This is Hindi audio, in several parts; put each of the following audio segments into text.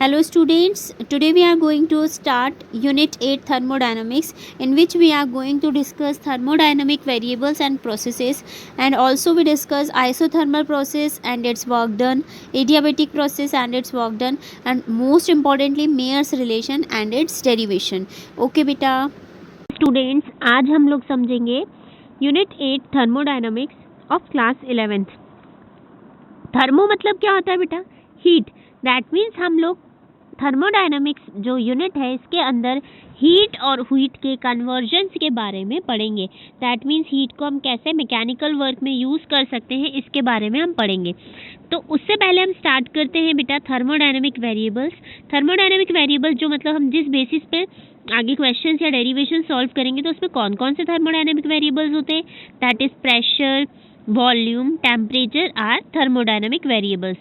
Hello students, today we are going to start Unit 8 Thermodynamics, in which we are going to discuss thermodynamic variables and processes, and also we discuss isothermal process and its work done, adiabatic process and its work done, and most importantly Mayer's relation and its derivation. Okay बेटा स्टूडेंट्स, आज हम लोग समझेंगे unit 8 thermodynamics of class 11th। Thermo मतलब क्या होता है बेटा? हीट। दैट मीन्स हम लोग थर्मोडायनामिक्स जो यूनिट है इसके अंदर हीट और हीट के कन्वर्जन्स के बारे में पढ़ेंगे। दैट मीन्स हीट को हम कैसे मैकेनिकल वर्क में यूज़ कर सकते हैं इसके बारे में हम पढ़ेंगे। तो उससे पहले हम स्टार्ट करते हैं बेटा थर्मोडायनामिक वेरिएबल्स। थर्मोडायनामिक वेरिएबल्स जो मतलब हम जिस बेसिस पे आगे क्वेश्चंस या डेरिवेशन सॉल्व करेंगे तो उसमें कौन कौन से थर्मोडायनामिक वेरिएबल्स होते हैं? That is pressure, volume, temperature are thermodynamic variables.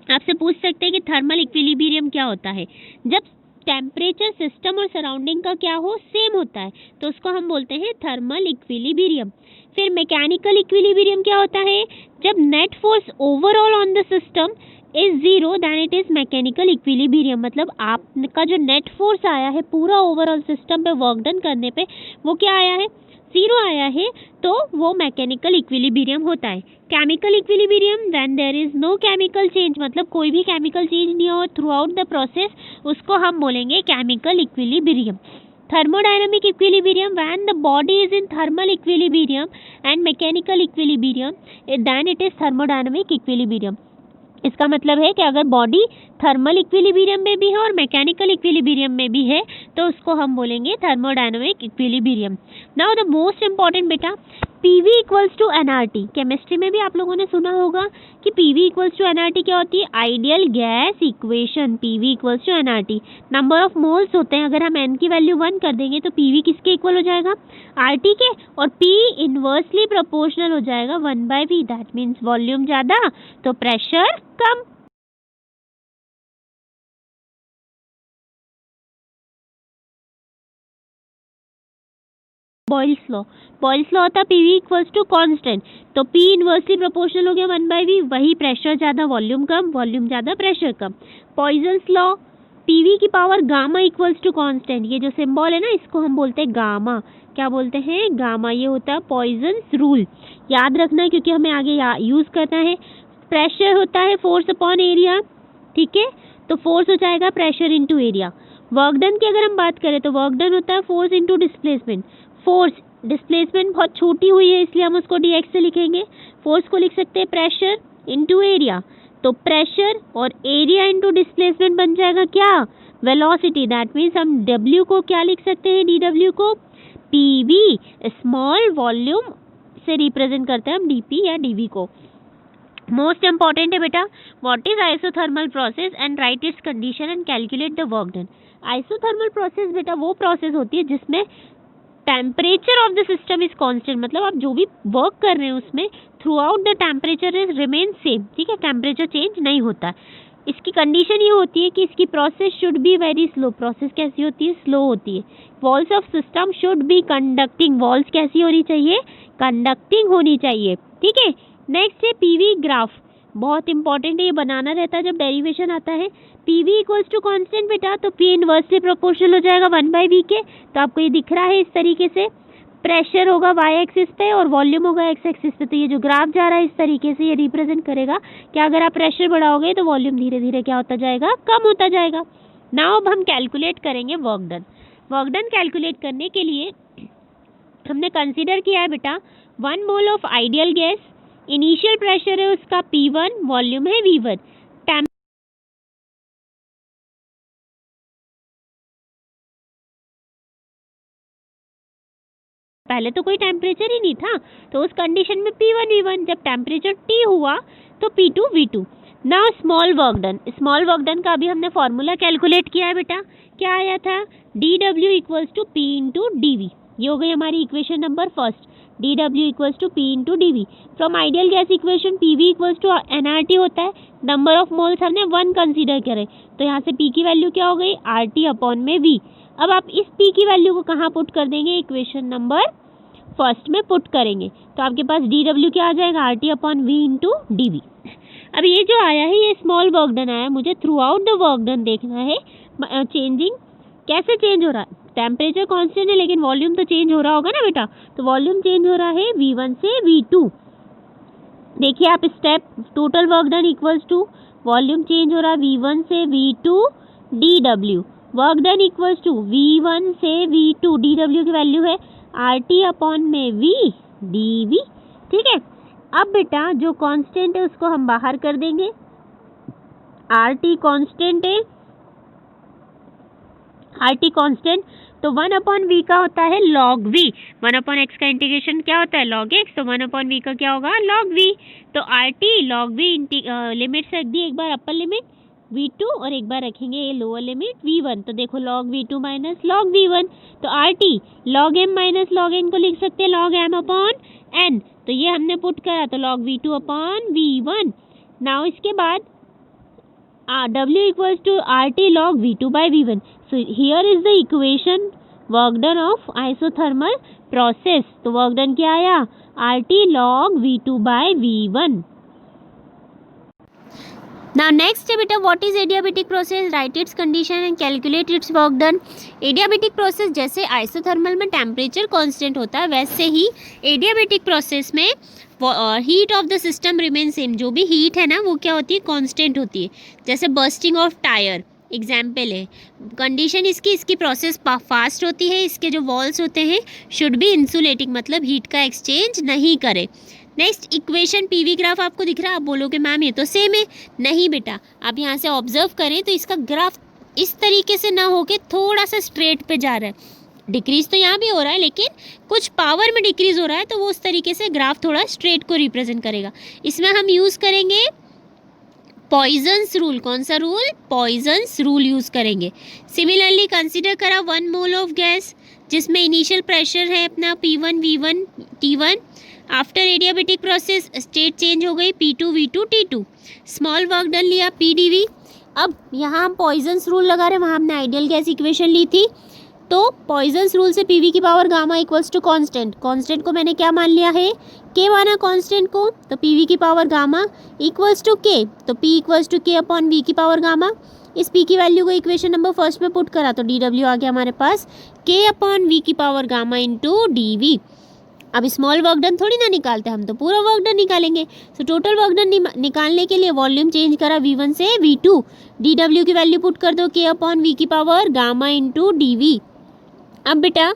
आपसे पूछ सकते हैं कि थर्मल इक्विलिब्रियम क्या होता है? जब टेम्परेचर सिस्टम और सराउंडिंग का क्या हो, सेम होता है, तो उसको हम बोलते हैं थर्मल इक्विलिब्रियम। फिर मैकेनिकल इक्विलिब्रियम क्या होता है? जब net force overall on the system is zero then it is mechanical equilibrium. मतलब आपका जो नेट फोर्स आया है पूरा ओवरऑल सिस्टम पे वर्क डन करने पे वो क्या आया है? जीरो आया है, तो वो मैकेनिकल इक्विलिब्रियम होता है। Chemical equilibrium when there is no chemical change, मतलब कोई भी केमिकल चेंज नहीं हो थ्रू आउट द प्रोसेस, उसको हम बोलेंगे chemical equilibrium. Thermodynamic equilibrium when the body is in thermal equilibrium and mechanical equilibrium then it is thermodynamic equilibrium. इसका मतलब है कि अगर बॉडी थर्मल इक्विलिब्रियम में भी है और मैकेनिकल इक्विलिब्रियम में भी है तो उसको हम बोलेंगे thermodynamic equilibrium. Now the most important बेटा, PV equals to NRT. Chemistry में भी आप लोगों ने सुना होगा कि PV इक्वल्स टू एनआरटी क्या होती है? Ideal gas equation. PV equals to NRT, number of moles होते हैं। अगर हम n की वैल्यू 1 कर देंगे तो PV किसके इक्वल हो जाएगा? RT के, और P इनवर्सली प्रोपोर्शनल हो जाएगा 1/V। दैट मीन्स वॉल्यूम ज़्यादा तो प्रेशर कम। बॉयल्स लॉ होता है PV इक्वल्स टू कांस्टेंट, तो P इनवर्सली प्रोपोर्शनल हो गया 1/V। वही प्रेशर ज़्यादा वॉल्यूम कम, वॉल्यूम ज़्यादा प्रेशर कम। पॉइजन्स लॉ, PV की power gamma equals to constant. ये जो सिंबल है ना इसको हम बोलते हैं गामा। क्या बोलते हैं? गामा। ये होता है पॉइजन्स रूल। याद रखना है क्योंकि हमें आगे यूज़ करना है। प्रेशर होता है फोर्स अपॉन एरिया, ठीक है, तो फोर्स हो जाएगा pressure into area. Work done की अगर हम बात करें तो वर्क डन होता है force into displacement. Force, displacement बहुत छोटी हुई है इसलिए हम उसको dx से लिखेंगे। फोर्स को लिख सकते हैं प्रेशर इंटू एरिया, तो प्रेशर और एरिया इंटू डिस्प्लेसमेंट बन जाएगा क्या? वेलोसिटी। दैट मीन्स हम w को क्या लिख सकते हैं? dw को pv, स्मॉल वॉल्यूम से रिप्रेजेंट करते हैं हम dp या dv को। मोस्ट इंपॉर्टेंट है बेटा, what is isothermal process and right it's condition and calculate the work done. Isothermal process बेटा वो प्रोसेस होती है जिसमें temperature of the system is constant. मतलब आप जो भी वर्क कर रहे हैं उसमें through out the temperature is remain same, ठीक है, टेम्परेचर चेंज नहीं होता। इसकी कंडीशन ये होती है कि इसकी process should be very slow. Process कैसी होती है? स्लो होती है। Walls of system should be conducting. Walls कैसी होनी चाहिए? कंडक्टिंग होनी चाहिए, ठीक है। नेक्स्ट है PV ग्राफ, बहुत इंपॉर्टेंट है, ये बनाना रहता है जब डेरिवेशन आता है। PV इक्वल्स टू कांस्टेंट बेटा, तो P इनवर्सली प्रोपोर्शनल हो जाएगा 1/V के, तो आपको ये दिख रहा है इस तरीके से। प्रेशर होगा y एक्सिस पे और वॉल्यूम होगा x एक्सिस पे, तो ये जो ग्राफ जा रहा है इस तरीके से ये रिप्रेजेंट करेगा कि अगर आप प्रेशर बढ़ाओगे तो वॉल्यूम धीरे धीरे क्या होता जाएगा? कम होता जाएगा। नाउ अब हम कैलकुलेट करेंगे work done. Work done calculate करने के लिए हमने कंसिडर किया है बेटा 1 mole of ideal gas. Initial pressure है उसका P1, वॉल्यूम है V1। पहले तो कोई टेम्परेचर ही नहीं था, तो उस कंडीशन में P1 V1, जब टेम्परेचर T हुआ तो P2 V2। Now small work done. Small work done का अभी हमने फॉर्मूला कैलकुलेट किया है बेटा। क्या आया था? dW equals to P into dV। ये हो गई हमारी equation number first, dW equals to P into dV। From ideal gas equation PV equals to nRT होता है। नंबर ऑफ मोल्स हमने 1 कंसीडर करे, तो यहाँ से P की वैल्यू क्या हो गई? RT अपॉन में V। अब आप इस P की वैल्यू को कहाँ पुट कर देंगे? इक्वेशन नंबर फर्स्ट में पुट करेंगे, तो आपके पास dW क्या आ जाएगा? RT upon V into dV। अब ये जो आया है ये स्मॉल वर्क डन आया, मुझे through out the work done देखना है चेंजिंग कैसे चेंज हो रहा है। टेम्परेचर कांस्टेंट है लेकिन वॉल्यूम तो चेंज हो रहा होगा ना बेटा, तो वॉल्यूम चेंज हो रहा है V1 से V2। देखिए आप step, total work done equals to volume change हो रहा है V1 से V2 dW, work done equals to V1 से V2, dW की वैल्यू है RT अपॉन में V dV। ठीक है, अब बेटा जो कांस्टेंट है उसको हम बाहर कर देंगे, RT कांस्टेंट है, RT कांस्टेंट तो 1 अपॉन V का होता है log V, 1 अपॉन x का इंटीग्रेशन क्या होता है log x, तो 1 अपॉन V का क्या होगा log V। तो RT log V लिमिट रख दी, एक बार अपर लिमिट V2 और एक बार रखेंगे ये लोअर लिमिट V1, तो देखो log V2 minus log V1, तो RT log M minus log N को लिख सकते हैं log M अपॉन N, तो ये हमने पुट करा तो log V2 upon V1। Now इसके बाद W equals to RT log V2 by V1. So here is the equation work done of isothermal process. तो work done क्या आया? RT log V2 by V1. Now next beta, what is adiabatic process? Write its condition and calculate its work done. Adiabatic process जैसे isothermal में temperature constant होता है वैसे ही adiabatic process में heat of the system remain same, जो भी हीट है ना वो क्या होती है कांस्टेंट होती है। जैसे बर्स्टिंग ऑफ टायर एग्जाम्पल है, कंडीशन इसकी प्रोसेस फास्ट होती है, इसके जो वॉल्स होते हैं शुड बी इंसुलेटिंग, मतलब हीट का एक्सचेंज नहीं करे। नेक्स्ट इक्वेशन पीवी ग्राफ आपको दिख रहा है, आप बोलोगे मैम ये तो सेम है, नहीं बेटा आप यहाँ से ऑब्जर्व करें तो इसका ग्राफ इस तरीके से ना होके थोड़ा सा स्ट्रेट पे जा रहा है, डिक्रीज तो यहाँ भी हो रहा है लेकिन कुछ पावर में डिक्रीज हो रहा है, तो वो उस तरीके से ग्राफ थोड़ा स्ट्रेट को रिप्रेजेंट करेगा। इसमें हम यूज़ करेंगे पॉइजन्स रूल। कौन सा रूल? पॉइजन्स रूल यूज़ करेंगे। सिमिलरली कंसिडर करा 1 मोल ऑफ गैस जिसमें इनिशियल प्रेशर है अपना P1 V1 T1, after adiabatic process state change हो गई P2 V2 T2, small work done लिया PdV। अब यहाँ हम पॉइजन्स रूल लगा रहे हैं, वहाँ हमने आइडियल गैस इक्वेशन ली थी, तो पॉइजन्स रूल से पीवी की power gamma equals to constant, constant को मैंने क्या मान लिया है के माना कांस्टेंट को, तो पीवी की पावर गामा इक्वल्स टू के, तो पी इक्वल्स टू के अपॉन वी की पावर गामा। इस पी की वैल्यू को इक्वेशन नंबर फर्स्ट में पुट करा तो डीडब्ल्यू आ गया हमारे पास के अपॉन वी की पावर गामा इंटू डी। अब स्मॉल वर्क डन थोड़ी ना निकालते, हम तो पूरा वर्क डन निकालेंगे। सो टोटल वर्क डन निकालने के लिए वॉल्यूम चेंज करा V1 से V2, डीडब्ल्यू की वैल्यू पुट कर दो के अपॉन वी की पावर गामा इंटू डी। अब बेटा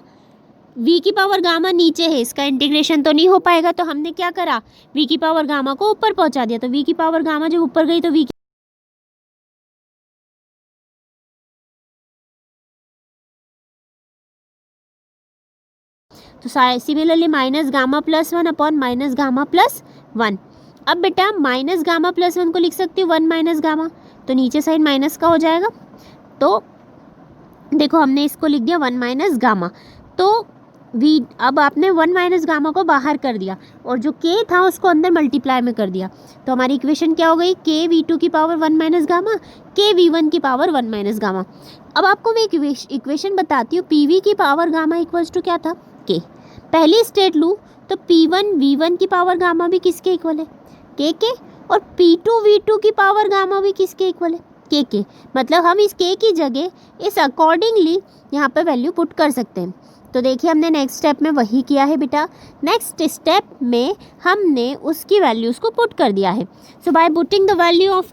v की पावर गामा नीचे है, इसका इंटीग्रेशन तो नहीं हो पाएगा, तो हमने क्या करा v की पावर गामा को ऊपर पहुंचा दिया, तो v की पावर गामा जब ऊपर गई तो v तो similarly minus gamma plus 1 upon minus gamma plus 1। अब बेटा माइनस गामा प्लस 1 को लिख सकती हूँ 1 माइनस गामा, तो नीचे साइड माइनस का हो जाएगा, तो देखो हमने इसको लिख दिया 1 माइनस गामा। तो v, अब आपने 1 माइनस गामा को बाहर कर दिया और जो k था उसको अंदर मल्टीप्लाई में कर दिया, तो हमारी इक्वेशन क्या हो गई k v2 की power 1 minus gamma, k v1 की पावर 1 माइनस गामा। अब आपको मैं इक्वेशन बताती हूँ, pv की पावर गामा इक्वल्स टू क्या था k, पहली स्टेट लूँ तो p1 v1 की पावर गामा भी किसके इक्वल है k, और p2 v2 की पावर गामा भी किसके इक्वल है k। मतलब हम इस k की जगह इस अकॉर्डिंगली यहाँ पे वैल्यू पुट कर सकते हैं। तो देखिए हमने नेक्स्ट स्टेप में वही किया है बेटा, नेक्स्ट स्टेप में हमने उसकी वैल्यूज़ को पुट कर दिया है। So by putting the value of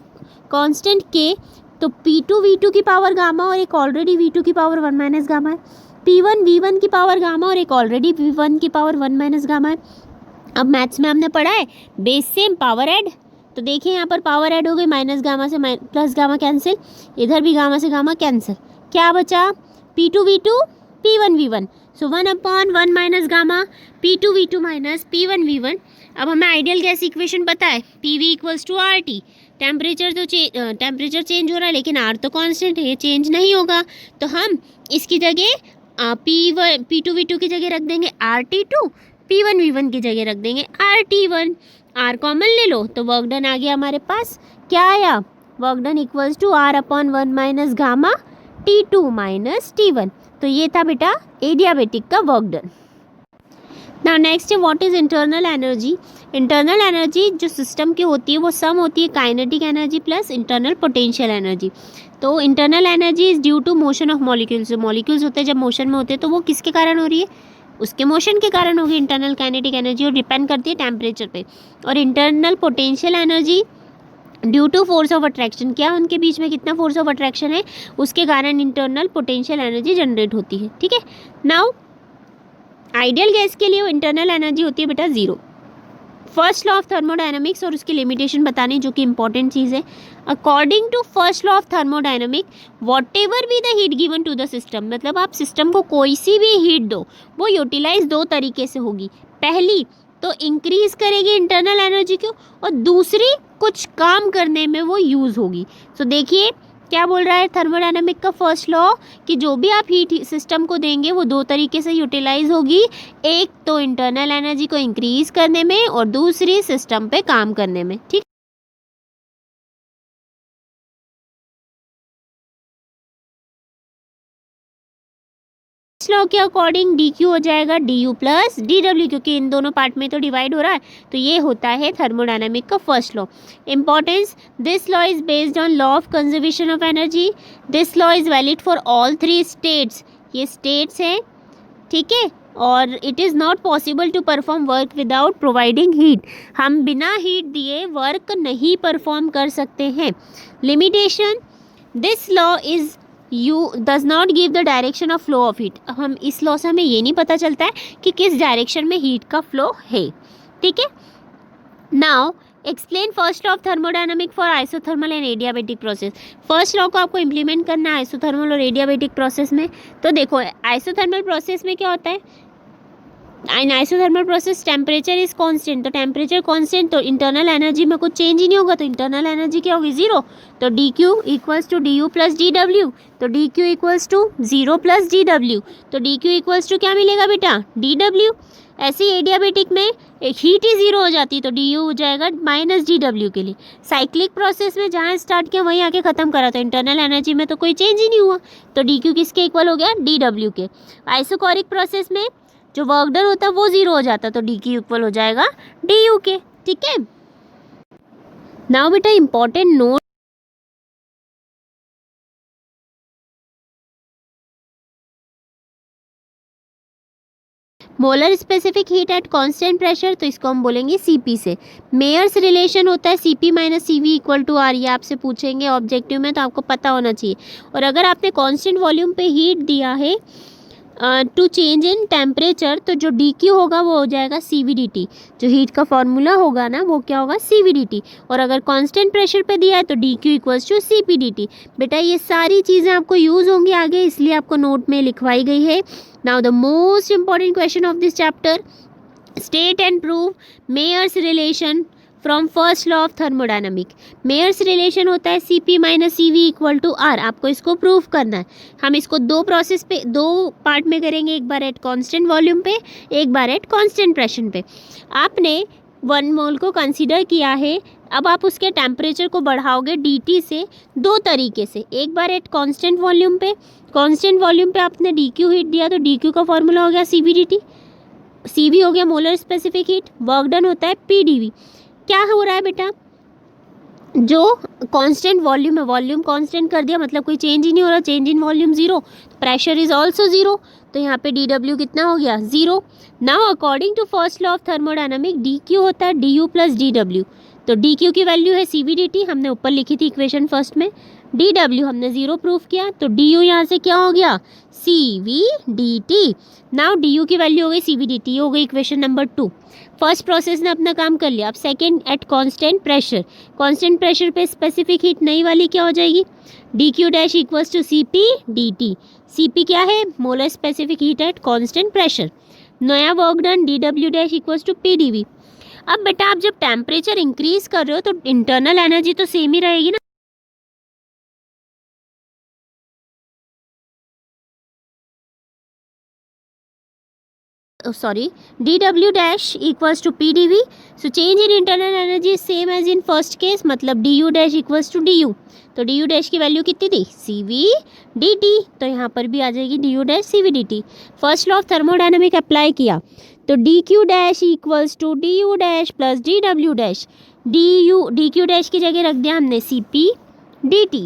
constant k, तो p2 v2 की पावर गामा और एक ऑलरेडी v2 की पावर 1 माइनस गामा है, p1 v1 की पावर गामा और एक ऑलरेडी v1 की पावर 1 माइनस गामा है। अब मैथ्स में हमने पढ़ा है बेस सेम पावर ऐड, तो देखिए यहाँ पर पावर ऐड हो गई, माइनस गामा से प्लस गामा कैंसिल, इधर भी गामा से गामा कैंसिल, क्या बचा p2 v2 p1 v1, सो 1 upon 1 minus gamma p2 v2 minus p1 v1। अब हमें आइडियल गैस इक्वेशन पता है pv equals to R T, temperature change हो रहा है लेकिन आर तो कांस्टेंट है, ये चेंज नहीं होगा, तो हम इसकी जगह p2 v2 की जगह रख देंगे RT2, p1 v1 की जगह रख देंगे RT1, आर कॉमन ले लो तो वर्क डन आ गया हमारे पास, क्या आया work done equals to R upon 1 minus gamma T2 minus T1। तो ये था बेटा एडियाबेटिक का वर्क डन। नाउ नेक्स्ट है what is internal energy. Internal energy जो सिस्टम की होती है वो सम होती है kinetic energy plus internal potential energy. तो internal energy is due to motion of molecules. जो मॉलिक्यूल्स होते हैं जब मोशन में होते हैं तो वो किसके कारण हो रही है, उसके मोशन के कारण होगी इंटरनल काइनेटिक एनर्जी, और डिपेंड करती है टेम्परेचर पे। और internal potential energy due to force of attraction, क्या उनके बीच में कितना फोर्स ऑफ अट्रैक्शन है उसके कारण इंटरनल पोटेंशियल एनर्जी जनरेट होती है। ठीक है, नाउ आइडियल गैस के लिए इंटरनल एनर्जी होती है बेटा zero. First law of thermodynamics और उसकी लिमिटेशन बतानी जो कि इंपॉर्टेंट चीज़ है। According to first law of thermodynamic whatever be the heat given to the system, मतलब आप सिस्टम को कोई सी भी हीट दो वो यूटिलाइज दो तरीके से होगी। पहली तो इंक्रीज करेगी इंटरनल एनर्जी को, और दूसरी कुछ काम करने में वो यूज़ होगी। सो देखिए क्या बोल रहा है थर्मोडायनामिक का फर्स्ट लॉ कि जो भी आप हीट सिस्टम को देंगे वो दो तरीके से यूटिलाइज होगी, एक तो इंटरनल एनर्जी को इंक्रीज करने में और दूसरी सिस्टम पे काम करने में। ठीक, लॉ के अकॉर्डिंग डी क्यू हो जाएगा D U plus D W, क्योंकि इन दोनों पार्ट में तो डिवाइड हो रहा है, तो ये होता है थर्मोडायनामिक का first law. Importance, this law is based on law of conservation of energy. This law is valid for all three states, ये स्टेट्स हैं, ठीक है। और it is not possible to perform work without providing heat, हम बिना हीट दिए वर्क नहीं परफॉर्म कर सकते हैं। Limitation, this law is does not give the direction of flow of heat. हम इस लॉ से हमें ये नहीं पता चलता है कि किस डायरेक्शन में हीट का फ्लो है। ठीक है, now explain first law of thermodynamic for isothermal and adiabatic process. First law को आपको इम्प्लीमेंट करना है आइसोथर्मल और एडियाबेटिक प्रोसेस में। तो देखो आइसोथर्मल प्रोसेस में क्या होता है, in isothermal process temperature is constant, तो टेम्परेचर कांस्टेंट तो इंटरनल एनर्जी में कुछ चेंज ही नहीं होगा, तो इंटरनल एनर्जी क्या होगी जीरो। तो D Q equals to D U plus D W, तो D Q equals to zero plus D W, तो डी क्यू इक्वल्स टू क्या मिलेगा बेटा डी डब्ल्यू। ऐसे ही एडियाबेटिक में एक हीट ही जीरो हो जाती है तो डी यू हो जाएगा माइनस डी डब्ल्यू के लिए। साइक्लिक प्रोसेस में जहाँ स्टार्ट किया वहीं आके ख़त्म करा, तो इंटरनल एनर्जी में तो कोई चेंज ही नहीं हुआ, तो डी क्यू किसके इक्वल हो गया डी डब्ल्यू के। आइसोकोरिक प्रोसेस में जो वर्क डन होता है वो जीरो हो जाता, तो डी क्यू इक्वल हो जाएगा डी यू के। ठीक है, नाउ बेटा important note, molar specific heat at constant pressure, तो इसको हम बोलेंगे सीपी से। मेयर्स रिलेशन होता है CP minus CV equal to R, ये आपसे पूछेंगे ऑब्जेक्टिव में तो आपको पता होना चाहिए। और अगर आपने कांस्टेंट वॉल्यूम पे हीट दिया है टू चेंज इन टेम्परेचर, तो जो डी क्यू होगा वो हो जाएगा सी वी डी टी, जो हीट का फॉर्मूला होगा ना वो क्या होगा सी वी डी टी। और अगर कांस्टेंट प्रेशर पे दिया है तो D Q equals to C P D T. बेटा ये सारी चीज़ें आपको यूज़ होंगी आगे, इसलिए आपको नोट में लिखवाई गई है। Now the most important question of this chapter, state and prove Mayer's relation from first law of thermodynamic. मेयर्स रिलेशन होता है C P minus C V equal to R, आपको इसको प्रूव करना है। हम इसको दो प्रोसेस पे दो पार्ट में करेंगे, एक बार एट कांस्टेंट वॉल्यूम पे, एक बार एट कांस्टेंट प्रेशर पे। आपने 1 मोल को कंसीडर किया है, अब आप उसके टेम्परेचर को बढ़ाओगे dt से दो तरीके से, एक बार एट कांस्टेंट वॉल्यूम पे, कांस्टेंट वॉल्यूम पे आपने dq हीट दिया तो dq का फॉर्मूला हो गया cvdt, cv हो गया molar specific heat, work done होता है pdv। क्या हो रहा है बेटा, जो कांस्टेंट वॉल्यूम है वॉल्यूम कांस्टेंट कर दिया मतलब कोई चेंज ही नहीं हो रहा, change in volume zero, pressure is also zero, तो यहाँ पे डी डब्ल्यू कितना हो गया zero. Now according to first law of thermodynamic D Q होता है D U plus D W, तो डी क्यू की वैल्यू है सी वी डी टी, हमने ऊपर लिखी थी इक्वेशन फर्स्ट में, डी डब्ल्यू हमने जीरो प्रूफ किया, तो डी यू यहाँ से क्या हो गया C V D T. Now D U की वैल्यू हो गई सी वी डी टी, हो गई इक्वेशन नंबर 2। फर्स्ट प्रोसेस ने अपना काम कर लिया। अब second at constant pressure, constant pressure पे स्पेसिफिक हीट नई वाली क्या हो जाएगी D Q dash equals to C P D T. C P क्या है molar specific heat at constant pressure, नया work done D W dash equals to P D V. अब बेटा आप जब टेम्परेचर इंक्रीज कर रहे हो तो इंटरनल एनर्जी तो सेम ही रहेगी ना, sorry dw dash equals to pdv, so change in internal energy is same as in first case, मतलब du dash equals to du, तो du dash की वैल्यू कितनी थी cv dt, तो यहाँ पर भी आ जाएगी du dash cv dt। First law of thermodynamic apply किया तो तो D Q dash equals to D U dash plus D W dash. D Q dash की जगह रख दिया हमने C P D T,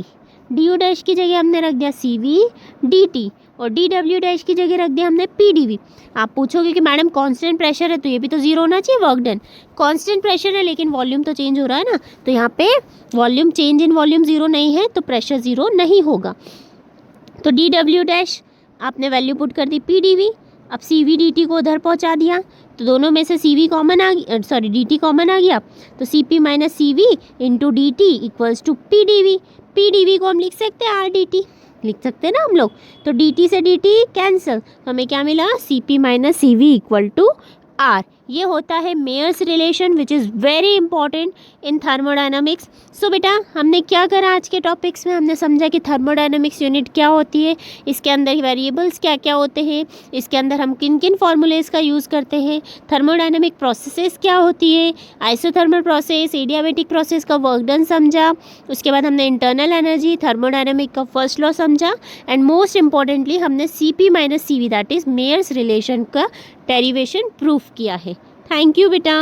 D U dash की जगह हमने रख दिया सी वी डी टी, और डी डब्ल्यू डैश की जगह रख दिया हमने पी डी वी। आप पूछोगे कि मैडम कांस्टेंट प्रेशर है तो ये भी तो जीरो होना चाहिए वर्क डन। कांस्टेंट प्रेशर है लेकिन वॉल्यूम तो चेंज हो रहा है ना, तो यहाँ पे volume change in volume zero नहीं है तो प्रेशर जीरो नहीं होगा। तो डी डब्ल्यू डैश आपने वैल्यू पुट कर दी पी डी वी। अब सी वी डी टी को उधर पहुँचा दिया तो दोनों में से सी वी कॉमन आ गई, सॉरी डी टी कॉमन आ गया, तो C P minus C V into D T equals to P D V. P D V को हम लिख सकते हैं आर डी टी, लिख सकते हैं ना हम लोग। तो डी टी से डी टी कैंसिल, तो हमें क्या मिला C P minus C V equal to R. ये होता है Mayer's relation which is very important in thermodynamics. So बेटा हमने क्या करा आज के टॉपिक्स में, हमने समझा कि थर्मोडायनामिक्स यूनिट क्या होती है, इसके अंदर वेरिएबल्स क्या क्या होते हैं, इसके अंदर हम किन किन फार्मूलेज का यूज़ करते हैं, थर्मोडायनामिक प्रोसेसेस क्या होती है, आइसोथर्मल प्रोसेस, एडियाबैटिक प्रोसेस का वर्क डन समझा, उसके बाद हमने इंटरनल एनर्जी, थर्मोडायनामिक का फर्स्ट लॉ समझा, एंड मोस्ट इंपॉर्टेंटली हमने C P minus C V that is Mayer's relation का डेरिवेशन प्रूफ किया है। थैंक यू बेटा।